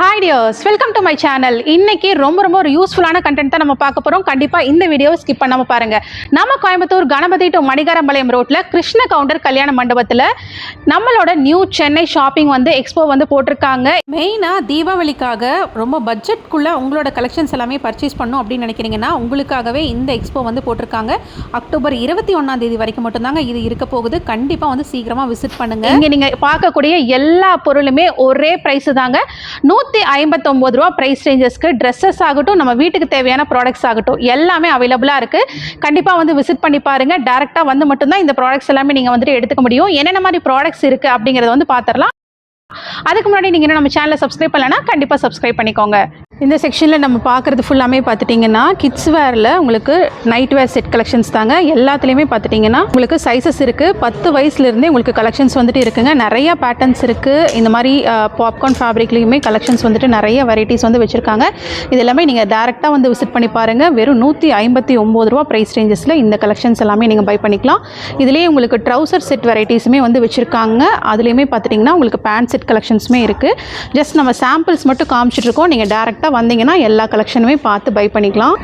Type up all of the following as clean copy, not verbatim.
Hi dears, welcome to my channel. இன்னைக்கு ரொம்ப ஒரு யூஸ்ஃபுல்லான கண்டென்ட் தான் நம்ம பார்க்க போறோம். கண்டிப்பா இந்த வீடியோவை ஸ்கிப் பண்ணாம பாருங்க. நம்ம கோயம்புத்தூர் கணபதி டு மணிகரம்பாளையம் ரோட்ல கிருஷ்ண கவுண்டர் கல்யாண மண்டபத்துல நம்மளோட நியூ சென்னை ஷாப்பிங் எக்ஸ்போ போட்டிருக்காங்க. மெயினா தீபாவளிக்காக ரொம்ப பட்ஜெட்குள்ள உங்களோட கலெக்ஷன்ஸ் எல்லாமே பர்ச்சேஸ் பண்ணணும் அப்படின்னு நினைக்கிறீங்கன்னா உங்களுக்காகவே இந்த எக்ஸ்போ போட்டிருக்காங்க. அக்டோபர் 21 வரைக்கும் மட்டும்தாங்க இது இருக்க போகுது. கண்டிப்பா சீக்கிரமா விசிட் பண்ணுங்க. இங்க நீங்க பார்க்கக்கூடிய எல்லா பொருளுமே ஒரே பிரைஸ் தாங்க. 159 ரூபா பிரைஸ் ரேஞ்சஸ்க்கு ட்ரெஸ்ஸஸ் ஆகட்டும், நம்ம வீட்டுக்கு தேவையான ப்ராடக்ட்ஸ் ஆகட்டும் எல்லாமே அவைலபிளாக இருக்குது. கண்டிப்பாக விசிட் பண்ணி பாருங்கள். டேரெக்டாக மட்டும்தான் இந்த ப்ராடக்ட்ஸ் எல்லாமே நீங்கள் எடுத்துக்க முடியும். என்னென்ன மாதிரி ப்ராடக்ட்ஸ் இருக்குது அப்படிங்கிறத பார்த்துடலாம். அதுக்கு முன்னாடி நீங்கள் நம்ம சேனலை சப்ஸ்கிரைப் பண்ணலன்னா கண்டிப்பாக சப்ஸ்கிரைப் பண்ணிக்கோங்க. இந்த செக்ஷனில் நம்ம பார்க்குறது ஃபுல்லாமே பார்த்துட்டிங்கன்னா கிட்ஸ் வேரில் உங்களுக்கு நைட் வேர் செட் கலெக்ஷன்ஸ் தாங்க. எல்லாத்துலேயுமே பார்த்துட்டிங்கன்னா உங்களுக்கு சைஸஸ் இருக்குது. 10 வயசுலேருந்தே உங்களுக்கு கலெக்ஷன்ஸ் இருக்குங்க. நிறைய பேட்டர்ன்ஸ் இருக்குது. இந்த மாதிரி பாப்கார்ன் ஃபேப்ரிக்லேயுமே கலெக்ஷன்ஸ் நிறைய வெரைட்டிஸ் வச்சுருக்காங்க. இது எல்லாமே நீங்கள் டேரெக்டாக விசிட் பண்ணி பாருங்கள். வெறும் 159 ரூபா ப்ரைஸ் ரேஞ்சஸில் இந்த கலெக்ஷன்ஸ் எல்லாமே நீங்கள் பை பண்ணிக்கலாம். இதுலேயே உங்களுக்கு ட்ரௌசர் செட் வெரைட்டிஸுமே வச்சுருக்காங்க. அதுலேயுமே பார்த்துட்டிங்கன்னா உங்களுக்கு பேண்ட் செட் கலெக்ஷன்ஸுமே இருக்குது. ஜஸ்ட் நம்ம சாம்பிள்ஸ் மட்டும் காமிச்சிட்ருக்கோம். நீங்கள் டேரெக்டாக வந்தீங்கன்னா எல்லா கலெக்ஷனுமே பார்த்து பை பண்ணிக்கலாம்.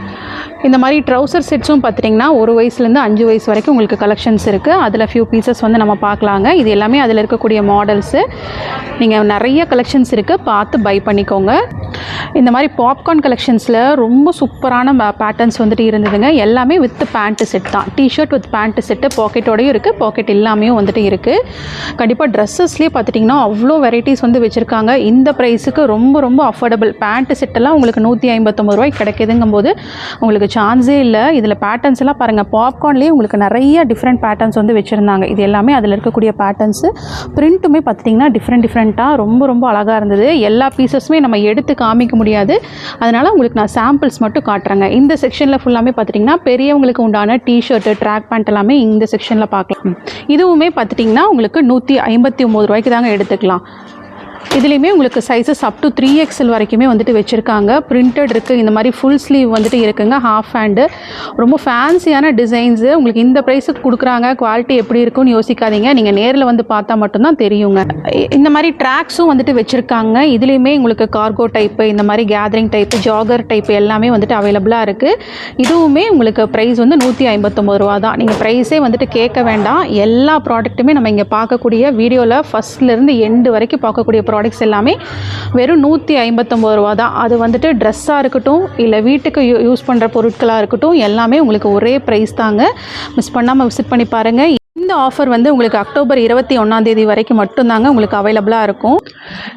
இந்த மாதிரி ட்ரௌசர் செட்ஸும் பார்த்துட்டிங்கன்னா 1 வயசுலேருந்து 5 வயசு வரைக்கும் உங்களுக்கு கலெக்ஷன்ஸ் இருக்குது. அதில் ஃபியூ பீசஸ் நம்ம பார்க்கலாங்க. இது எல்லாமே அதில் இருக்கக்கூடிய மாடல்ஸு. நீங்கள் நிறைய கலெக்ஷன்ஸ் இருக்குது, பார்த்து பை பண்ணிக்கோங்க. இந்த மாதிரி பாப்கார்ன் கலெக்ஷன்ஸில் ரொம்ப சூப்பரான பேட்டர்ன்ஸ் இருந்ததுங்க. எல்லாமே வித் பேண்ட்டு செட் தான். டிஷர்ட் வித் பேண்ட்டு செட்டு பாக்கெட்டோடையும் இருக்குது, பாக்கெட் இல்லாமையும் இருக்குது. கண்டிப்பாக ட்ரெஸ்ஸஸ்லேயே பார்த்துட்டிங்கன்னா அவ்வளோ வெரைட்டிஸ் வச்சுருக்காங்க. இந்த ப்ரைஸுக்கு ரொம்ப அஃபோர்டபுள். பேண்ட்டு செட்டெல்லாம் உங்களுக்கு 159 ரூபாய்க்கு கிடைக்கிதுங்கும் போது உங்களுக்கு சான்ஸே இல்லை. இதில் பேட்டர்ன்ஸ் எல்லாம் பாருங்கள். பாப்கார்ன்லேயே உங்களுக்கு நிறைய டிஃப்ரெண்ட் பேட்டர்ன்ஸ் வச்சுருந்தாங்க. இது எல்லாமே அதில் இருக்கக்கூடிய பேட்டர்ன்ஸு. பிரிண்ட்டுமே பார்த்துட்டிங்கன்னா டிஃப்ரெண்ட்டாக ரொம்ப அழகாக இருந்தது. எல்லா பீசஸுமே நம்ம எடுத்து காமிக்க முடியாது. அதனால் உங்களுக்கு நான் சாம்பிள்ஸ் மட்டும் காட்டுறேங்க. இந்த செக்ஷனில் ஃபுல்லாமே பார்த்துட்டிங்கன்னா பெரியவங்களுக்கு உண்டான டிஷர்ட்டு, ட்ராக் பேண்ட் எல்லாமே இந்த செக்ஷனில் பார்க்கலாம். இதுவுமே பார்த்துட்டிங்கன்னா உங்களுக்கு 159 ரூபாய்க்கு தாங்க எடுத்துக்கலாம். இதுலேயுமே உங்களுக்கு சைஸஸ் அப் டு 3XL வரைக்குமே வச்சுருக்காங்க. பிரிண்டட் இருக்குது. இந்த மாதிரி ஃபுல் ஸ்லீவ் இருக்குங்க. Half hand. ரொம்ப ஃபேன்சியான டிசைன்ஸு. உங்களுக்கு இந்த ப்ரைஸுக்கு கொடுக்குறாங்க. குவாலிட்டி எப்படி இருக்குன்னு யோசிக்காதீங்க. நீங்கள் நேரில் பார்த்தா மட்டும்தான் தெரியுங்க. இந்த மாதிரி ட்ராக்ஸும் வச்சுருக்காங்க. இதுலேயுமே உங்களுக்கு கார்கோ டைப்பு, இந்த மாதிரி கேதரிங் டைப்பு, ஜாகர் டைப்பு எல்லாமே அவைலபிளாக இருக்குது. இதுவுமே உங்களுக்கு ப்ரைஸ் 159 ரூபா தான். நீங்கள் ப்ரைஸே கேட்க வேண்டாம். எல்லா ப்ராடக்ட்டுமே நம்ம இங்கே பார்க்கக்கூடிய வீடியோவில் ஃபஸ்ட்லேருந்து எண்டு வரைக்கும் பார்க்கக்கூடிய ப்ராடக்ட்ஸ் எல்லாமே வெறும் 159 ரூபா தான். அது ட்ரெஸ்ஸாக இருக்கட்டும், இல்லை வீட்டுக்கு யூஸ் பண்ணுற பொருட்களாக இருக்கட்டும், எல்லாமே உங்களுக்கு ஒரே ப்ரைஸ் தாங்க. மிஸ் பண்ணாமல் விசிட் பண்ணி பாருங்கள். இந்த ஆஃபர் உங்களுக்கு அக்டோபர் 21 வரைக்கும் மட்டும்தாங்க உங்களுக்கு அவைலபிளாக இருக்கும்.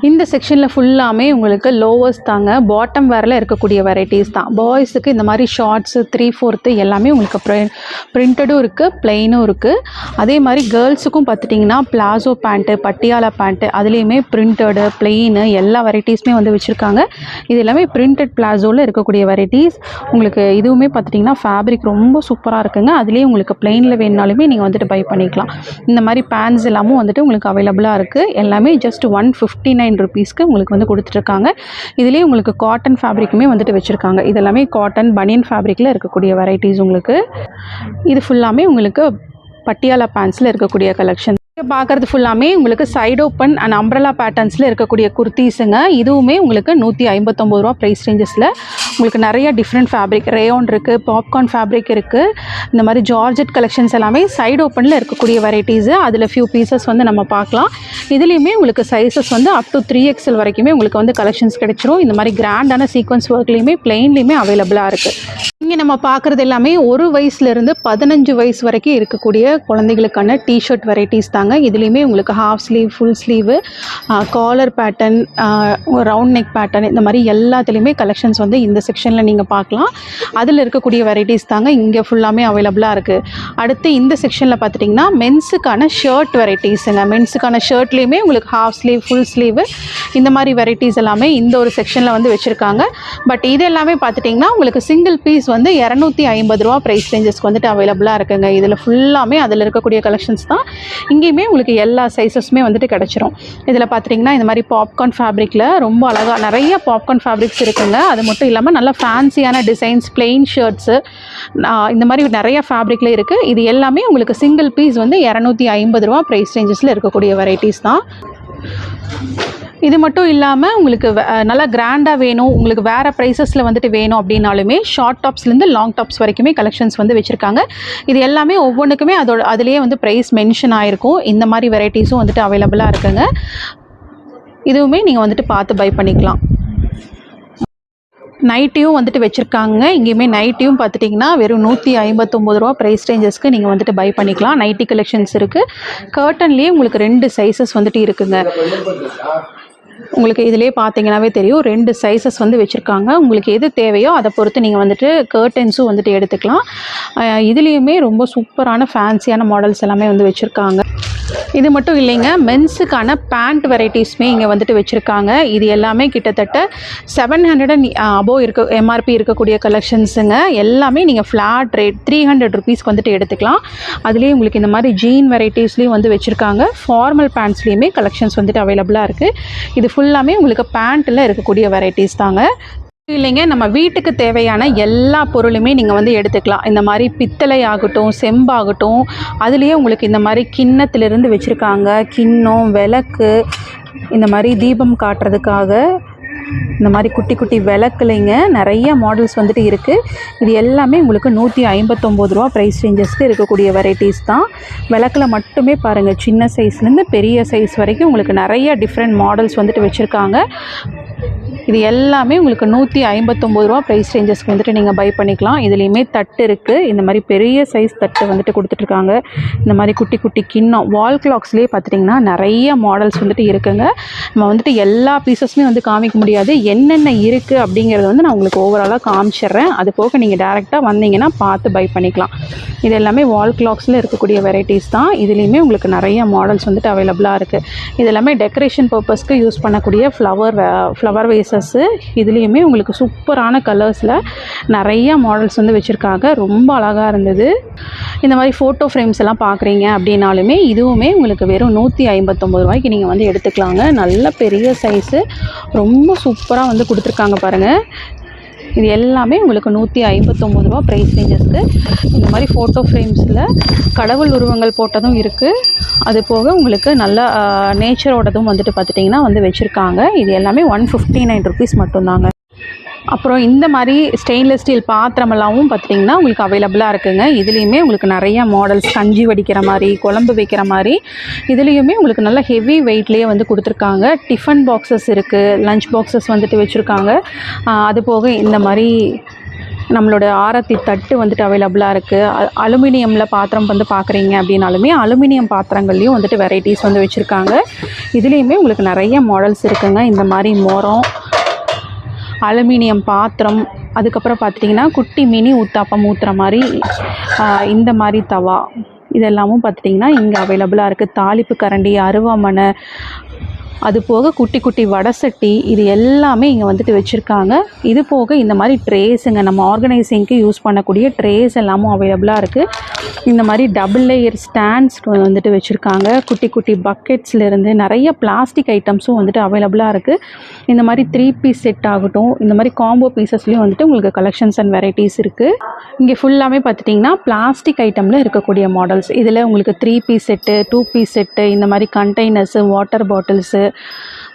இந்த செக்ஷனில் ஃபுல்லாமே உங்களுக்கு லோவர்ஸ் தாங்க. பாட்டம் வேரில் இருக்கக்கூடிய வெரைட்டிஸ் தான். பாய்ஸுக்கு இந்த மாதிரி ஷார்ட்ஸு 3/4 எல்லாமே உங்களுக்கு பிரிண்டடும் இருக்குது, பிளெயினும் இருக்குது. அதே மாதிரி கேர்ள்ஸுக்கும் பார்த்துட்டிங்கன்னா பிளாசோ பேண்ட்டு, பட்டியாலா பேண்ட்டு, அதுலேயுமே பிரிண்டடு, பிளெயினு எல்லா வெரைட்டிஸுமே வச்சுருக்காங்க. இது எல்லாமே பிரிண்டட் பிளாசோவில் இருக்கக்கூடிய வெரைட்டிஸ். உங்களுக்கு இதுவுமே பார்த்துட்டிங்கன்னா ஃபேப்ரிக் ரொம்ப சூப்பராக இருக்குங்க. அதுலேயே உங்களுக்கு பிளெயினில் வேணுனாலுமே நீங்கள் பை பண்ணிக்கலாம். இந்த மாதிரி பேண்ட்ஸ் எல்லாமும் உங்களுக்கு அவைலபிளாக இருக்குது. எல்லாமே ஜஸ்ட் 159 ருபீஸ்க்கு உங்களுக்கு கொடுத்துட்ருக்காங்க. இதுலேயே உங்களுக்கு காட்டன் ஃபேப்ரிக்குமே வச்சுருக்காங்க. இதெல்லாமே காட்டன் பனியன் ஃபேப்ரிக்கில் இருக்கக்கூடிய வெரைட்டிஸ். உங்களுக்கு இது ஃபுல்லாமே உங்களுக்கு பட்டியாலா பேண்ட்ஸில் இருக்கக்கூடிய கலெக்ஷன். பார்க்குறது ஃபுல்லாமே உங்களுக்கு சைடு ஓப்பன் அண்ட் அம்ப்ரலா பேட்டர்ன்ஸில் இருக்கக்கூடிய குர்த்தீஸுங்க. இதுவுமே உங்களுக்கு 159 ரூபா ப்ரைஸ் ரேஞ்சஸில் உங்களுக்கு நிறைய டிஃப்ரெண்ட் ஃபேப்ரிக், ரேயோன் இருக்குது, பாப்கார்ன் ஃபேப்ரிக் இருக்குது. இந்த மாதிரி ஜார்ஜெட் கலெக்ஷன்ஸ் எல்லாமே சைடு ஓப்பனில் இருக்கக்கூடிய வெரைட்டிஸு. அதில் ஃபியூ பீசஸ் நம்ம பார்க்கலாம். இதுலேயுமே உங்களுக்கு சைஸஸ் அப் டு 3XL வரைக்குமே உங்களுக்கு கலெக்ஷன்ஸ் கிடைச்சிரும். இந்த மாதிரி கிராண்டான சீக்வன்ஸ் ஒர்க்லேயுமே பிளெயின்லேயுமே அவைலபிளாக இருக்குது. இங்கே நம்ம பார்க்குறது எல்லாமே 1 வயசுலேருந்து 15 வயசு வரைக்கும் இருக்கக்கூடிய குழந்தைகளுக்கான டிஷர்ட் வெரைட்டிஸ் தாங்க. இதுலேயுமே உங்களுக்கு half sleeve, full sleeve, collar pattern, round neck pattern, இந்த மாதிரி எல்லாத்துலேயுமே கலெக்ஷன்ஸ் இந்த செக்ஷனில் நீங்கள் பார்க்கலாம். அதில் இருக்கக்கூடிய வெரைட்டிஸ் தாங்க இங்கே ஃபுல்லாமே அவைலபிளாக இருக்குது. அடுத்து இந்த செக்ஷனில் பார்த்துட்டிங்கன்னா மென்ஸுக்கான ஷர்ட் வெரைட்டிஸுங்க. மென்ஸுக்கான ஷர்ட்லேயுமே உங்களுக்கு ஹாஃப் ஸ்லீவ், ஃபுல் ஸ்லீவு, இந்த மாதிரி வெரைட்டிஸ் எல்லாமே இந்த ஒரு செக்ஷனில் வச்சுருக்காங்க. பட் இது எல்லாமே பார்த்துட்டிங்கன்னா உங்களுக்கு சிங்கிள் பீஸ் 250 ரூபா ப்ரைஸ் ரேஞ்சஸ்க்கு அவைலபிளாக இருக்குங்க. இதில் ஃபுல்லாமே அதில் இருக்கக்கூடிய கலெக்ஷன்ஸ் தான். இங்கேயுமே உங்களுக்கு எல்லா சைஸஸுமே கிடச்சிரும். இதில் பார்த்துட்டிங்கன்னா இந்த மாதிரி பாப்கார்ன் ஃபேப்ரிக்கில் ரொம்ப அழகாக நிறைய பாப்கார்ன் ஃபேப்ரிக்ஸ் இருக்குங்க. அது மட்டும் இல்லாமல் நல்ல ஃபேன்சியான டிசைன்ஸ், பிளெயின் ஷர்ட்ஸு, இந்த மாதிரி நிறைய ஃபேப்ரிக்கில் இருக்குது. இது எல்லாமே உங்களுக்கு சிங்கிள் பீஸ் 250 ரூபா ப்ரைஸ் ரேஞ்சஸில் இருக்கக்கூடிய வெரைட்டிஸ் தான். இது மட்டும் இல்லாமல் உங்களுக்கு நல்லா கிராண்டாக வேணும், உங்களுக்கு வேறு ப்ரைஸஸில் வந்துட்டு வேணும் அப்படின்னாலுமே ஷார்ட் டாப்ஸ்லேருந்து லாங் டாப்ஸ் வரைக்குமே கலெக்ஷன்ஸ் வந்து வச்சுருக்காங்க. இது எல்லாமே ஒவ்வொன்றுக்குமே அதுலேயே வந்து ப்ரைஸ் மென்ஷன் ஆகிருக்கும். இந்த மாதிரி வெரைட்டிஸும் வந்துட்டு அவைலபிளாக இருக்குங்க. இதுவுமே நீங்கள் வந்துட்டு பார்த்து பை பண்ணிக்கலாம். நைட்டியும் வந்துட்டு வச்சுருக்காங்க. இங்கேயுமே நைட்டியும் பார்த்துட்டிங்கன்னா வெறும் 159 ரூபா ப்ரைஸ் ரேஞ்சஸ்க்கு நீங்கள் வந்துட்டு பை பண்ணிக்கலாம். நைட்டி கலெக்ஷன்ஸ் இருக்குது. கர்ட்டன்லேயே உங்களுக்கு 2 சைஸஸ் வந்துட்டு இருக்குங்க. உங்களுக்கு இதிலே பார்த்தீங்கன்னாவே தெரியும் 2 சைஸஸ் வந்து வச்சுருக்காங்க. உங்களுக்கு எது தேவையோ அதை பொறுத்து நீங்கள் வந்துட்டு கர்ட்டன்ஸும் வந்துட்டு எடுத்துக்கலாம். இதுலேயுமே ரொம்ப சூப்பரான ஃபேன்சியான மாடல்ஸ் எல்லாமே வந்து வச்சுருக்காங்க. இது மட்டும் இல்லைங்க, மென்ஸுக்கான பேண்ட் வெரைட்டிஸுமே இங்கே வந்துட்டு வச்சுருக்காங்க. இது எல்லாமே கிட்டத்தட்ட 700 அபோவ் எம்ஆர்பி இருக்கக்கூடிய கலெக்ஷன்ஸுங்க. எல்லாமே நீங்கள் ஃப்ளாட் ரேட் 300 ருபீஸ்க்கு வந்துட்டு எடுத்துக்கலாம். அதுலேயே உங்களுக்கு இந்த மாதிரி ஜீன் வெரைட்டிஸ்லேயும் வந்து வச்சுருக்காங்க. ஃபார்மல் பேண்ட்ஸ்லேயுமே கலெக்ஷன்ஸ் வந்துட்டு அவைலபிளாக இருக்குது. இது ஃபுல்லாமே உங்களுக்கு பேண்ட்டில் இருக்கக்கூடிய வெரைட்டிஸ் தாங்க. இல்லைங்க, நம்ம வீட்டுக்கு தேவையான எல்லா பொருளுமே நீங்கள் வந்து எடுத்துக்கலாம். இந்த மாதிரி பித்தளை ஆகட்டும், செம்பாகட்டும், அதுலேயே உங்களுக்கு இந்த மாதிரி கிண்ணத்திலிருந்து வச்சுருக்காங்க. கிண்ணம், விளக்கு, இந்த மாதிரி தீபம் காட்டுறதுக்காக இந்த மாதிரி குட்டி குட்டி விளக்குலைங்க நிறைய மாடல்ஸ் வந்துட்டு இருக்குது. இது எல்லாமே உங்களுக்கு 159 ரூபா ப்ரைஸ் ரேஞ்சஸ்க்கு இருக்கக்கூடிய வெரைட்டிஸ் தான். விளக்கில் மட்டுமே பாருங்கள், சின்ன சைஸ்லேருந்து பெரிய சைஸ் வரைக்கும் உங்களுக்கு நிறைய டிஃப்ரெண்ட் மாடல்ஸ் வந்துட்டு வச்சுருக்காங்க. இது எல்லாமே உங்களுக்கு 159 ரூபா ப்ரைஸ் ரேஞ்சஸ்க்கு வந்துட்டு நீங்கள் பை பண்ணிக்கலாம். இதுலேயுமே தட்டு இருக்குது. இந்த மாதிரி பெரிய சைஸ் தட்டு வந்துட்டு கொடுத்துட்ருக்காங்க. இந்த மாதிரி குட்டி குட்டி கிண்ணம், வால் கிளாக்ஸ்லேயே பார்த்துட்டிங்கன்னா நிறைய மாடல்ஸ் வந்துட்டு இருக்குங்க. நம்ம வந்துட்டு எல்லா பீசஸுமே வந்து காமிக்க முடியாது. என்னென்ன இருக்குது அப்படிங்கிறத வந்து நான் உங்களுக்கு ஓவராலாக காமிச்சிட்றேன். அது போக நீங்கள் டேரெக்டாக வந்தீங்கன்னா பார்த்து பை பண்ணிக்கலாம். இது எல்லாமே வால் கிளாக்ஸில் இருக்கக்கூடிய வெரைட்டிஸ் தான். இதுலேயுமே உங்களுக்கு நிறைய மாடல்ஸ் வந்துட்டு அவைலபிளாக இருக்குது. இது எல்லாமே டெக்கரேஷன் பர்பஸ்க்கு யூஸ் பண்ணக்கூடிய ஃப்ளவர் வேஸஸ்ஸு. இதுலேயுமே உங்களுக்கு சூப்பரான கலர்ஸில் நிறைய மாடல்ஸ் வந்து வச்சுருக்காங்க. ரொம்ப அழகாக இருந்தது. இந்த மாதிரி ஃபோட்டோ ஃப்ரேம்ஸ் எல்லாம் பார்க்குறீங்க அப்படின்னாலுமே இதுவுமே உங்களுக்கு வெறும் 159 ரூபாய்க்கு நீங்கள் வந்து எடுத்துக்கலாங்க. நல்ல பெரிய சைஸு, ரொம்ப சூப்பராக வந்து கொடுத்துருக்காங்க பாருங்கள். இது எல்லாமே உங்களுக்கு 159 ரூபா ப்ரைஸ் ரேஞ்சஸ்க்கு. இந்த மாதிரி ஃபோட்டோ ஃப்ரேம்ஸில் கடவுள் உருவங்கள் போட்டதும் இருக்குது. அது போக உங்களுக்கு நல்ல நேச்சரோடதும் வந்துட்டு பார்த்துட்டிங்கன்னா வந்து வச்சுருக்காங்க. இது எல்லாமே 159 ருபீஸ் மட்டும்தாங்க. அப்புறம் இந்த மாதிரி ஸ்டெயின்லெஸ் ஸ்டீல் பாத்திரமெல்லாமும் பார்த்திங்கன்னா உங்களுக்கு அவைலபிளாக இருக்குங்க. இதுலேயுமே உங்களுக்கு நிறைய மாடல்ஸ், கஞ்சி வடிக்கிற மாதிரி, குழம்பு வைக்கிற மாதிரி, இதுலேயுமே உங்களுக்கு நல்ல ஹெவி வெயிட்லேயே வந்து கொடுத்துருக்காங்க. டிஃபன் பாக்ஸஸ் இருக்குது, லஞ்ச் பாக்ஸஸ் வந்துட்டு வச்சுருக்காங்க. அது போக இந்த மாதிரி நம்மளோட ஆரத்தி தட்டு வந்துட்டு அவைலபிளாக இருக்குது. அலுமினியமில் பாத்திரம் வந்து பார்க்குறீங்க அப்படின்னாலுமே அலுமினியம் பாத்திரங்கள்லேயும் வந்துட்டு வெரைட்டிஸ் வந்து வச்சுருக்காங்க. இதுலேயுமே உங்களுக்கு நிறைய மாடல்ஸ் இருக்குங்க. இந்த மாதிரி மரம், அலுமினியம் பாத்திரம், அதுக்கப்புறம் பார்த்துட்டிங்கன்னா குட்டி மினி ஊத்தாப்பம் ஊற்றுற மாதிரி இந்த மாதிரி தவா, இதெல்லாமும் பார்த்துட்டிங்கன்னா இங்கே அவைலபிளாக இருக்குது. தாளிப்பு கரண்டி, அருவாமனை, அது போக குட்டி குட்டி வடசட்டி, இது எல்லாமே இங்கே வந்துட்டு வச்சுருக்காங்க. இது போக இந்த மாதிரி ட்ரேஸுங்க, நம்ம ஆர்கனைசிங்க்கு யூஸ் பண்ணக்கூடிய ட்ரேஸ் எல்லாமும் அவைலபிளாக இருக்குது. இந்த மாதிரி டபுள் லேயர் ஸ்டாண்ட்ஸ் வந்துட்டு வச்சுருக்காங்க. குட்டி குட்டி பக்கெட்ஸ்லேருந்து நிறைய பிளாஸ்டிக் ஐட்டம்ஸும் வந்துட்டு அவைலபிளாக இருக்குது. இந்த மாதிரி 3 பீஸ் செட் ஆகட்டும், இந்த மாதிரி காம்போ பீசஸ்லேயும் வந்துட்டு உங்களுக்கு கலெக்ஷன்ஸ் அண்ட் வெரைட்டிஸ் இருக்குது. இங்கே ஃபுல்லாமே பார்த்துட்டிங்கன்னா பிளாஸ்டிக் ஐட்டமில் இருக்கக்கூடிய மாடல்ஸ். இதில் உங்களுக்கு 3 பீஸ் செட்டு, 2 பீஸ் செட்டு, இந்த மாதிரி containers, water bottles,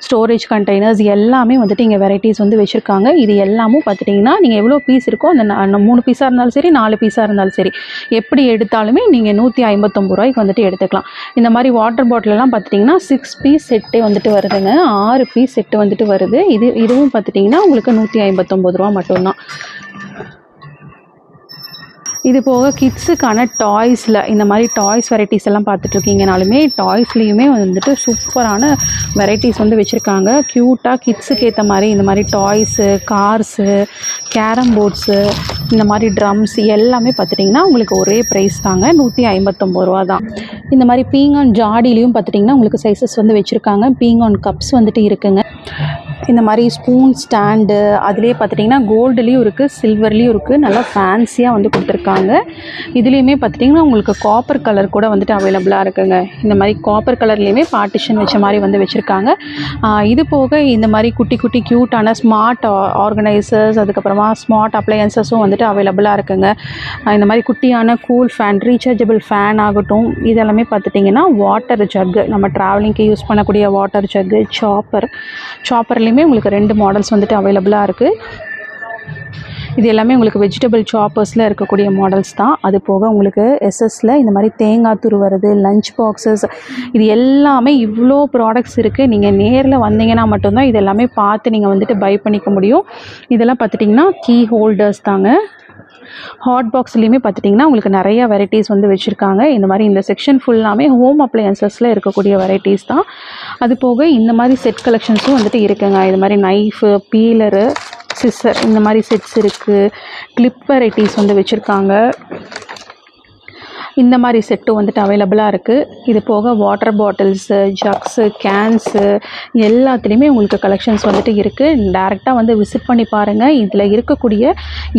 storage containers எல்லாமே வந்துட்டு இங்கே வெரைட்டிஸ் வந்து வச்சுருக்காங்க. இது எல்லாமும் பார்த்துட்டிங்கன்னா நீங்கள் எவ்வளோ பீஸ் இருக்கோ, அந்த 3 பீஸாக இருந்தாலும் சரி, 4 பீஸாக இருந்தாலும் சரி, எப்படி எடுத்தாலுமே நீங்கள் 159 ரூபாய்க்கு வந்துட்டு எடுத்துக்கலாம். இந்த மாதிரி வாட்டர் பாட்டிலெல்லாம் பார்த்துட்டிங்கன்னா 6 பீஸ் செட்டே வந்துட்டு வருதுங்க. 6 பீஸ் செட்டு வந்துட்டு வருது. இதுவும் பார்த்துட்டிங்கன்னா உங்களுக்கு 159 ரூபா மட்டும்தான். இது போக கிட்ஸுக்கான டாய்ஸில் இந்த மாதிரி டாய்ஸ் வெரைட்டிஸ் எல்லாம் பார்த்துட்ருக்கீங்கனாலுமே டாய்ஸ்லேயுமே வந்துட்டு சூப்பரான வெரைட்டிஸ் வந்து வச்சுருக்காங்க. க்யூட்டாக கிட்ஸுக்கு ஏற்ற மாதிரி இந்த மாதிரி டாய்ஸு, கார்ஸு, கேரம் போர்ட்ஸு, இந்த மாதிரி ட்ரம்ஸ் எல்லாமே பார்த்துட்டிங்கன்னா உங்களுக்கு ஒரே ப்ரைஸ் தாங்க, 159 ரூபா தான். இந்த மாதிரி பீங்கான் ஜாடிலையும் பார்த்துட்டிங்கன்னா உங்களுக்கு சைஸஸ் வந்து வச்சுருக்காங்க. பீங்கான் கப்ஸ் வந்துட்டு இருக்குங்க. இந்த மாதிரி ஸ்பூன் ஸ்டாண்டு அதுலேயே பார்த்துட்டிங்கன்னா கோல்டுலேயும் இருக்குது, சில்வர்லேயும் இருக்குது. நல்லா ஃபேன்சியாக வந்து கொடுத்துருக்காங்க. இதுலேயுமே பார்த்துட்டிங்கன்னா உங்களுக்கு காப்பர் கலர் கூட வந்துட்டு அவைலபிளாக இருக்குங்க. இந்த மாதிரி காப்பர் கலர்லேயுமே பார்ட்டிஷன் வச்ச மாதிரி வந்து வச்சுருக்காங்க. இது போக இந்த மாதிரி குட்டி குட்டி க்யூட்டான ஸ்மார்ட் ஆர்கனைசர்ஸ், அதுக்கப்புறமா ஸ்மார்ட் அப்ளையன்சஸும் வந்துட்டு அவைலபிளாக இருக்குங்க. இந்த மாதிரி குட்டியான கூல் ஃபேன், ரீசார்ஜபிள் ஃபேன் ஆகட்டும், இதெல்லாமே பார்த்துட்டிங்கன்னா வாட்டர் ஜக்கு, நம்ம ட்ராவலிங்க்கு யூஸ் பண்ணக்கூடிய வாட்டர் ஜக்கு, சாப்பர்லேயுமே உங்களுக்கு 2 மாடல்ஸ் வந்துட்டு அவைலபிளாக இருக்குது. இது எல்லாமே உங்களுக்கு வெஜிடபிள் சாப்பர்ஸில் இருக்கக்கூடிய மாடல்ஸ் தான். அது போக உங்களுக்கு எஸ்எஸ்ல இந்த மாதிரி தேங்காய் துருவுறது, லஞ்ச் பாக்ஸஸ், இது எல்லாமே இவ்வளோ ப்ராடக்ட்ஸ் இருக்குது. நீங்கள் நேரில் வந்தீங்கன்னா மட்டும்தான் இது எல்லாமே பார்த்து நீங்கள் வந்துட்டு பை பண்ணிக்க முடியும். இதெல்லாம் பார்த்துட்டிங்கன்னா கீ ஹோல்டர்ஸ் தாங்க. ஹாட் பாக்ஸ்லேயுமே பார்த்துட்டிங்கன்னா உங்களுக்கு நிறைய வெரைட்டிஸ் வந்து வச்சுருக்காங்க. இந்த மாதிரி இந்த செக்ஷன் ஃபுல்லாமே ஹோம் அப்ளையன்சஸில் இருக்கக்கூடிய வெரைட்டிஸ் தான். அது போக இந்த மாதிரி செட் கலெக்ஷன்ஸும் வந்துட்டு இருக்குங்க. இது மாதிரி நைஃபு, பீலரு, சிசர், இந்த மாதிரி செட்ஸ் இருக்குது. கிளிப் வெரைட்டிஸ் வந்து வச்சுருக்காங்க. இந்த மாதிரி செட்டும் வந்துட்டு அவைலபிளாக இருக்குது. இது போக வாட்டர் பாட்டில்ஸு, ஜக்ஸு, கேன்ஸு எல்லாத்துலேயுமே உங்களுக்கு கலெக்ஷன்ஸ் வந்துட்டு இருக்குது. டேரெக்டாக வந்து விசிட் பண்ணி பாருங்கள். இதில் இருக்கக்கூடிய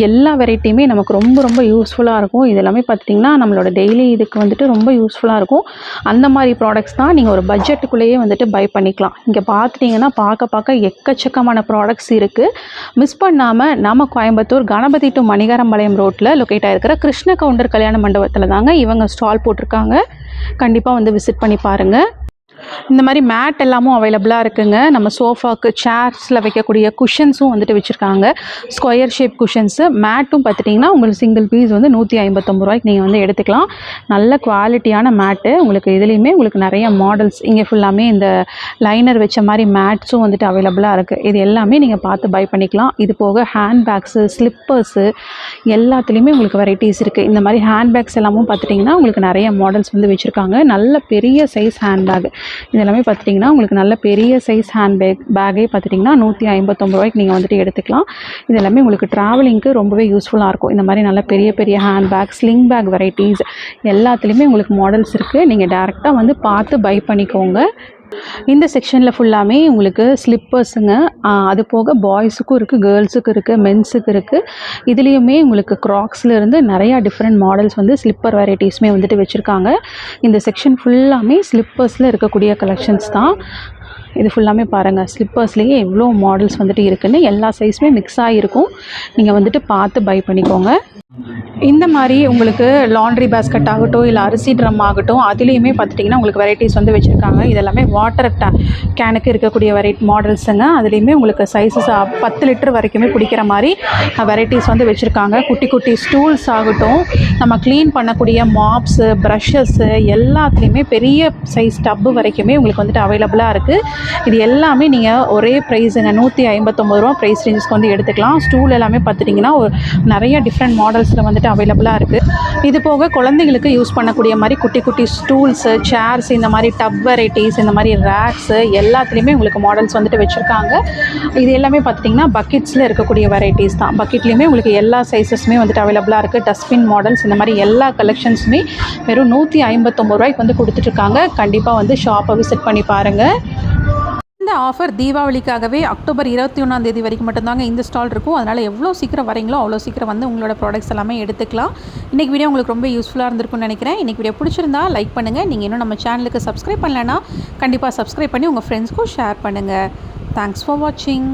எல்லா வெரைட்டியுமே நமக்கு ரொம்ப ரொம்ப யூஸ்ஃபுல்லாக இருக்கும். இது எல்லாமே பார்த்திங்கன்னா நம்மளோட டெய்லி இதுக்கு வந்துட்டு ரொம்ப யூஸ்ஃபுல்லாக இருக்கும். அந்த மாதிரி ப்ராடக்ட்ஸ் தான் நீங்கள் ஒரு பட்ஜெட்டுக்குள்ளேயே வந்துட்டு பை பண்ணிக்கலாம். இங்கே பார்த்துட்டிங்கன்னா பார்க்க எக்கச்சக்கமான ப்ராடக்ட்ஸ் இருக்குது. மிஸ் பண்ணாமல் நம்ம கோயம்புத்தூர் கணபதி டு மணிகரம்பாளையம் ரோட்டில் லொக்கேட் ஆகிருக்கிற கிருஷ்ண கவுண்டர் கல்யாண மண்டபத்தில் தாங்க இவங்க ஸ்டால் போட்டிருக்காங்க. கண்டிப்பாக வந்து விசிட் பண்ணி பாருங்கள். இந்த மாதிரி மேட் எல்லாமும் அவைலபிளாக இருக்குங்க. நம்ம சோஃபாக்கு, சேர்ஸில் வைக்கக்கூடிய குஷன்ஸும் வந்துட்டு வச்சுருக்காங்க. ஸ்கொயர் ஷேப் குஷன்ஸு, மேட்டும் பார்த்துட்டிங்கன்னா உங்களுக்கு சிங்கிள் பீஸ் வந்து 159 ரூபாய்க்கு நீங்கள் வந்து எடுத்துக்கலாம். நல்ல குவாலிட்டியான மேட்டு. உங்களுக்கு இதுலேயுமே உங்களுக்கு நிறைய மாடல்ஸ், இங்கே ஃபுல்லாமே இந்த லைனர் வச்ச மாதிரி மேட்ஸும் வந்துட்டு அவைலபிளாக இருக்குது. இது எல்லாமே நீங்கள் பார்த்து பை பண்ணிக்கலாம். இது போக ஹேண்ட் பேக்ஸு, ஸ்லிப்பர்ஸு எல்லாத்துலேயுமே உங்களுக்கு வெரைட்டிஸ் இருக்குது. இந்த மாதிரி ஹேண்ட் பேக்ஸ் எல்லாமும் பார்த்துட்டிங்கன்னா உங்களுக்கு நிறைய மாடல்ஸ் வந்து வச்சுருக்காங்க. நல்ல பெரிய சைஸ் ஹேண்ட் பேக் இதெல்லாமே பார்த்துட்டிங்கன்னா உங்களுக்கு நல்ல பெரிய சைஸ் ஹேண்ட் பேக்கே பார்த்துட்டிங்கன்னா 159 ரூபாய்க்கு நீங்கள் வந்துட்டு எடுத்துக்கலாம். இது எல்லாமே உங்களுக்கு ட்ராவலிங்க்கு ரொம்பவே யூஸ்ஃபுல்லாக இருக்கும். இந்த மாதிரி நல்ல பெரிய பெரிய hand bag, sling bag varieties எல்லாத்துலேயுமே உங்களுக்கு மாடல்ஸ் இருக்குது. நீங்கள் டேரெக்டாக வந்து பார்த்து பை பண்ணிக்கோங்க. இந்த செக்ஷனில் ஃபுல்லாமே உங்களுக்கு ஸ்லிப்பர்ஸுங்க. அது போக பாய்ஸுக்கும் இருக்குது, கேர்ள்ஸுக்கும் இருக்குது, மென்ஸுக்கு இருக்குது. இதுலேயுமே உங்களுக்கு க்ராக்ஸ்லேருந்து நிறையா டிஃப்ரெண்ட் மாடல்ஸ் வந்து ஸ்லிப்பர் வெரைட்டிஸுமே வந்துட்டு வச்சுருக்காங்க. இந்த செக்ஷன் ஃபுல்லாமே ஸ்லிப்பர்ஸில் இருக்கக்கூடிய கலெக்ஷன்ஸ் தான். இது ஃபுல்லாமே பாருங்கள், ஸ்லிப்பர்ஸ்லேயே எவ்வளோ மாடல்ஸ் வந்துட்டு இருக்குதுன்னு. எல்லா சைஸுமே மிக்ஸ் ஆகிருக்கும். நீங்கள் வந்துட்டு பார்த்து பை பண்ணிக்கோங்க. இந்த மாதிரி உங்களுக்கு லாண்ட்ரி பேஸ்கட் ஆகட்டும், இல்லை அரிசி ட்ரம் ஆகட்டும், அதுலேயுமே பார்த்துட்டிங்கன்னா உங்களுக்கு வெரைட்டிஸ் வந்து வச்சுருக்காங்க. இதெல்லாமே வாட்டர் கேனுக்கு இருக்கக்கூடிய மாடல்ஸுங்க. அதுலேயுமே உங்களுக்கு சைஸஸ் 10 லிட்டர் வரைக்குமே பிடிக்கிற மாதிரி வெரைட்டிஸ் வந்து வச்சுருக்காங்க. குட்டி குட்டி ஸ்டூல்ஸ் ஆகட்டும், நம்ம க்ளீன் பண்ணக்கூடிய மாப்ஸு, ப்ரஷஸ்ஸு எல்லாத்துலேயுமே பெரிய சைஸ் டப்பு வரைக்குமே உங்களுக்கு வந்துட்டு அவைலபிளாக இருக்குது. இது எல்லாமே நீங்கள் ஒரே ப்ரைஸுங்க, 159 ரூபா ப்ரைஸ் ரேஞ்சுக்கு வந்து எடுத்துக்கலாம். ஸ்டூல் எல்லாமே பார்த்துட்டிங்கன்னா நிறைய டிஃப்ரெண்ட் மாடல்ஸில் வந்துட்டு அவைலபிளாக இருக்குது. இது போக குழந்தைங்களுக்கு யூஸ் பண்ணக்கூடிய மாதிரி குட்டி குட்டி ஸ்டூல்ஸு, சேர்ஸ், இந்த மாதிரி டப் வெரைட்டிஸ், இந்த மாதிரி ரேக்ஸு எல்லாத்துலேயுமே உங்களுக்கு மாடல்ஸ் வந்துட்டு வச்சுருக்காங்க. இது எல்லாமே பார்த்துட்டிங்கன்னா பக்கெட்ஸில் இருக்கக்கூடிய வெரைட்டிஸ் தான். பக்கெட்லேயுமே உங்களுக்கு எல்லா சைஸஸுமே வந்துட்டு அவைலபிளாக இருக்குது. டஸ்ட்பின் மாடல்ஸ், இந்த மாதிரி எல்லா கலெக்ஷன்ஸுமே வெறும் 159 ரூபாய்க்கு வந்து கொடுத்துட்ருக்காங்க. கண்டிப்பாக வந்து ஷாப்பை விசிட் பண்ணி பாருங்கள். இந்த ஆஃபர் தீபாவளிக்காகவே அக்டோபர் 21ஆம் தேதி வரைக்கும் மட்டும்தாங்க இந்த ஸ்டால் இருக்கும். அதனால் எவ்வளோ சீக்கிரம் வரீங்களோ அவ்வளோ சீக்கிரம் வந்து உங்களோட ப்ராடக்ட்ஸ் எல்லாமே எடுத்துக்கலாம். இன்றைக்கி வீடியோ உங்களுக்கு ரொம்ப யூஸ்ஃபுல்லாக இருந்திருக்கும்னு நினைக்கிறேன். இன்றைக்கி வீடியோ பிடிச்சிருந்தா லைக் பண்ணுங்கள். நீங்கள் இன்னும் நம்ம சேனலுக்கு சப்ஸ்கிரைப் பண்ணலைன்னா கண்டிப்பாக சப்ஸ்கிரைப் பண்ணி உங்கள் ஃப்ரெண்ட்ஸ்க்கும் ஷேர் பண்ணுங்கள். தேங்க்ஸ் ஃபார் வாட்சிங்.